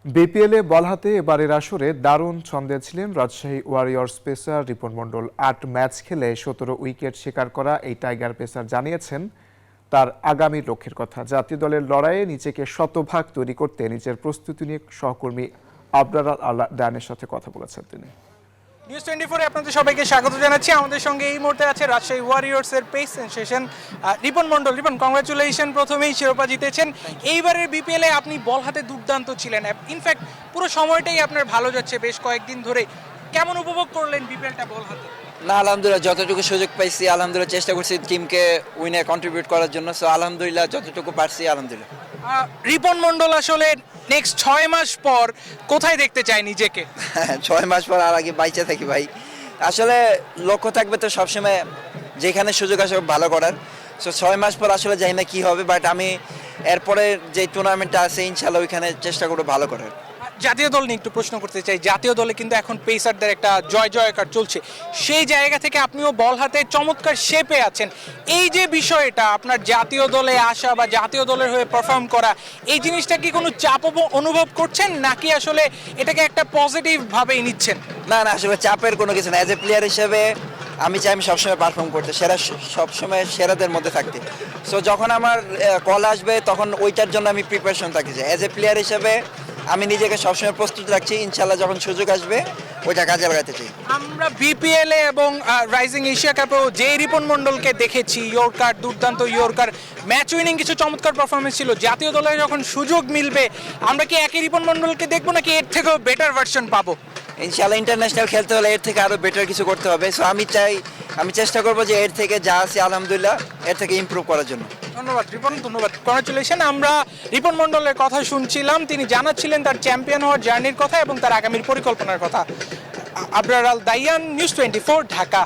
বিপিএলে বল হাতে এবারের আসরে দারুণ ছন্দে ছিলেন রাজশাহী ওয়ারিয়র্স পেসার রিপন মণ্ডল। ৮ ম্যাচ খেলে ১৭ উইকেট শিকার করা এই টাইগার পেসার জানিয়েছেন তার আগামী লক্ষ্যের কথা। জাতীয় দলের লড়াইয়ে নিজেকে শতভাগ তৈরি করতে নিজের প্রস্তুতি নিয়ে সহকর্মী আবরার আল ডায়ানের সাথে কথা বলেছেন তিনি। নিউজ 24 আপনাদের সবাইকে স্বাগত জানাচ্ছি। আমাদের সঙ্গে এই মুহূর্তে আছে রাজশাহী ওয়ারিয়র্সের পেস সেনসেশন রিপন মণ্ডল। রিপন, কংগ্রাচুলেশন, প্রথমেই শিরোপা জিতেছেন। এইবারের বিপিএলে আপনি বল হাতে দুর্দান্ত ছিলেন, ইনফ্যাক্ট পুরো সময়টাই আপনার ভালো যাচ্ছে বেশ কয়েকদিন ধরে। কেমন উপভোগ করলেন বিপিএলটা বল হাতে? না, আলহামদুলিল্লাহ যতটুকু সুযোগ পাইছি আলহামদুলিল্লাহ চেষ্টা করছি টিমকে উইনে কন্ট্রিবিউট করার জন্য। সো আলহামদুলিল্লাহ যতটুকু পারছি আলহামদুলিল্লাহ। রিপন মণ্ডল আসলে নেক্সট 6 মাস পর কোথায় দেখতে চায় নিজেকে? 6 মাস পর আর আগে বাইচে থাকি ভাই। আসলে লক্ষ্য থাকবে তো সবসময় যেখানে সুযোগ আসে ভালো করার। সো 6 মাস পর আসলে জানি না কী হবে, বাট আমি এরপরে যে টুর্নামেন্টটা আছে ইনশাল্লাহ ওইখানে চেষ্টা করবো ভালো করার। জাতীয় দল নিয়ে একটু প্রশ্ন করতে চাই। জাতীয় দলে কিন্তু এখন পেসারদের একটা জয় জয়কার চলছে, সেই জায়গা থেকে আপনিও বল হাতে চমৎকার শেপে আছেন। এই যে বিষয়টা আপনার জাতীয় দলে আসা বা জাতীয় দলের হয়ে পারফর্ম করা, এই জিনিসটা কি কোনো চাপ অনুভব করছেন নাকি আসলে এটাকে একটা পজিটিভ ভাবেই নিচ্ছেন? না না, আসলে চাপের কোনো কিছু না। অ্যাজ এ প্লেয়ার হিসেবে আমি চাই আমি সবসময় পারফর্ম করতে, সবসময় সেরাদের মধ্যে থাকতে। সো যখন আমার কল আসবে তখন ওইটার জন্য আমি প্রিপারেশন থাকি। যে অ্যাজ এ প্লেয়ার হিসেবে আমি নিজেকে সবসময় প্রস্তুত রাখছি, ইনশাল্লাহ যখন সুযোগ আসবে ওইটা কাজে লাগাতে চাই। আমরা বিপিএলে এবং রাইজিং এশিয়া কাপেও যে রিপন মণ্ডলকে দেখেছি, ইয়র্কার, দুর্দান্ত ইয়র্কার, ম্যাচ উইনিং কিছু চমৎকার পারফরমেন্স ছিল। জাতীয় দলে যখন সুযোগ মিলবে আমরা কি একই রিপন মণ্ডলকে দেখবো নাকি এর থেকেও বেটার ভার্সন পাবো? ইনশাআল্লাহ ইন্টারন্যাশনাল খেলতে হলে এর থেকে আরও বেটার কিছু করতে হবে। সো আমি চেষ্টা করবো যে এর থেকে যা আছে আলহামদুলিল্লাহ এর থেকে ইমপ্রুভ করার জন্য। ধন্যবাদ রিপন, ধন্যবাদ, কংগ্রাচুলেশন। আমরা রিপন মণ্ডলের কথা শুনছিলাম, তিনি জানাচ্ছিলেন তার চ্যাম্পিয়ন হওয়ার জার্নির কথা এবং তার আগামীর পরিকল্পনার কথা। আবরার আল দাইয়ান, নিউজ 24, ঢাকা।